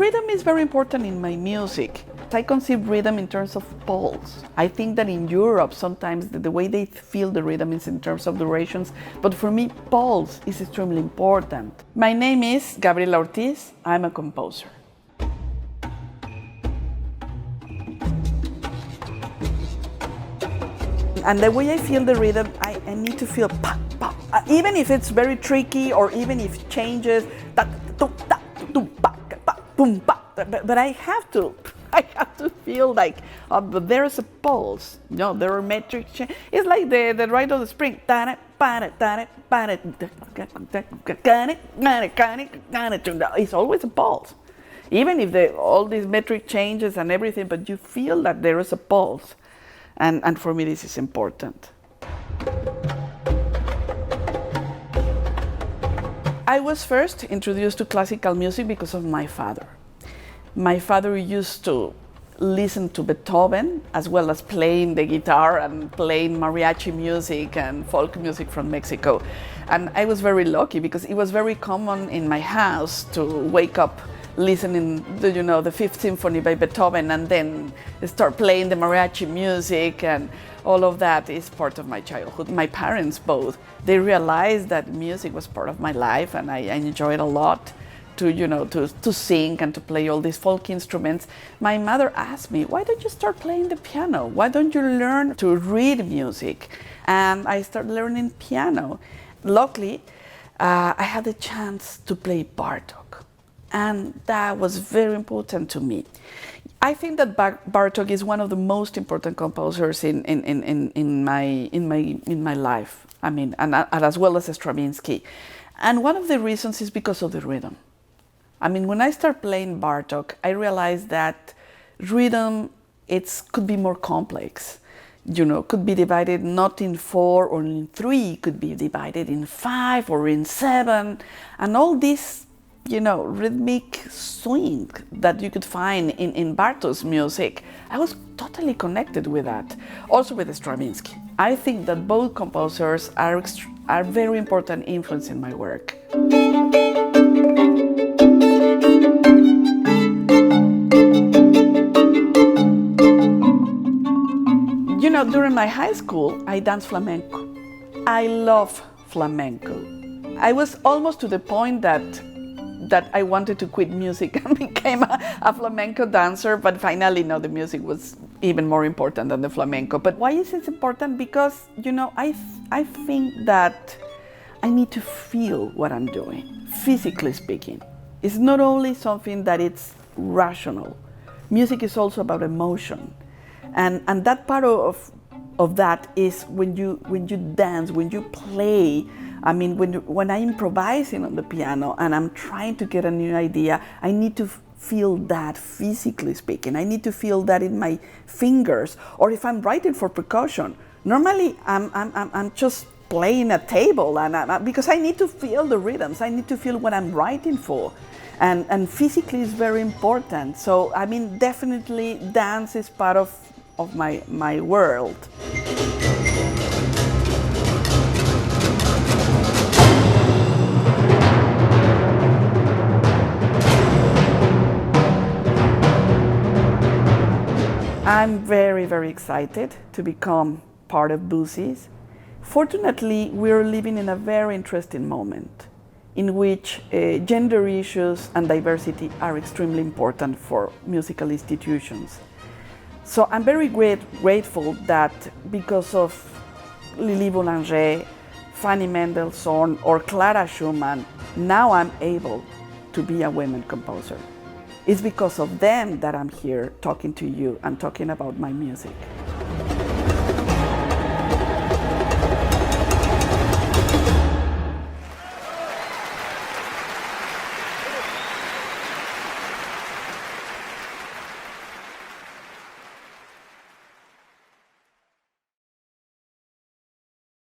rhythm is very important in my music. I conceive rhythm in terms of pulse. I think that in Europe, sometimes the way they feel the rhythm is in terms of durations, but for me, pulse is extremely important. My name is Gabriela Ortiz. I'm a composer. And the way I feel the rhythm, I need to feel pa, pa. Even if it's very tricky or even if it changes, ta, ta, ta, tum, pa, pa, boom, pa. But I have to feel like there's a pulse. You know, there are metric changes. It's like the ride of the spring. It's always a pulse. Even if all these metric changes and everything, but you feel that there is a pulse. And for me, this is important. I was first introduced to classical music because of my father. My father used to listen to Beethoven, as well as playing the guitar and playing mariachi music and folk music from Mexico. And I was very lucky because it was very common in my house to wake up listening to, the Fifth Symphony by Beethoven and then start playing the mariachi music, and all of that is part of my childhood. My parents both, they realized that music was part of my life, and I enjoyed a lot to sing and to play all these folk instruments. My mother asked me, why don't you start playing the piano? Why don't you learn to read music? And I started learning piano. Luckily, I had the chance to play Bartok. And that was very important to me. I think that Bartok is one of the most important composers in my life. I mean, and as well as Stravinsky. And one of the reasons is because of the rhythm. I mean, when I start playing Bartok, I realized that rhythm could be more complex. Could be divided not in 4 or in 3, could be divided in 5 or in 7, and all this rhythmic swing that you could find in Bartok's music. I was totally connected with that. Also with Stravinsky. I think that both composers are very important influence in my work. During my high school, I danced flamenco. I love flamenco. I was almost to the point that I wanted to quit music and became a flamenco dancer, but finally, no, the music was even more important than the flamenco. But why is it important? Because, I think that I need to feel what I'm doing, physically speaking. It's not only something that it's rational. Music is also about emotion. And that part of that is when you dance, when you play. I mean, when I'm improvising on the piano and I'm trying to get a new idea, I need to feel that physically speaking. I need to feel that in my fingers. Or if I'm writing for percussion, normally I'm just playing a table, because I need to feel the rhythms. I need to feel what I'm writing for. And physically is very important. So, I mean, definitely dance is part of my world. I'm very, very excited to become part of Busis. Fortunately, we're living in a very interesting moment in which gender issues and diversity are extremely important for musical institutions. So I'm very grateful that because of Lili Boulanger, Fanny Mendelssohn, or Clara Schumann, now I'm able to be a women composer. It's because of them that I'm here talking to you and talking about my music.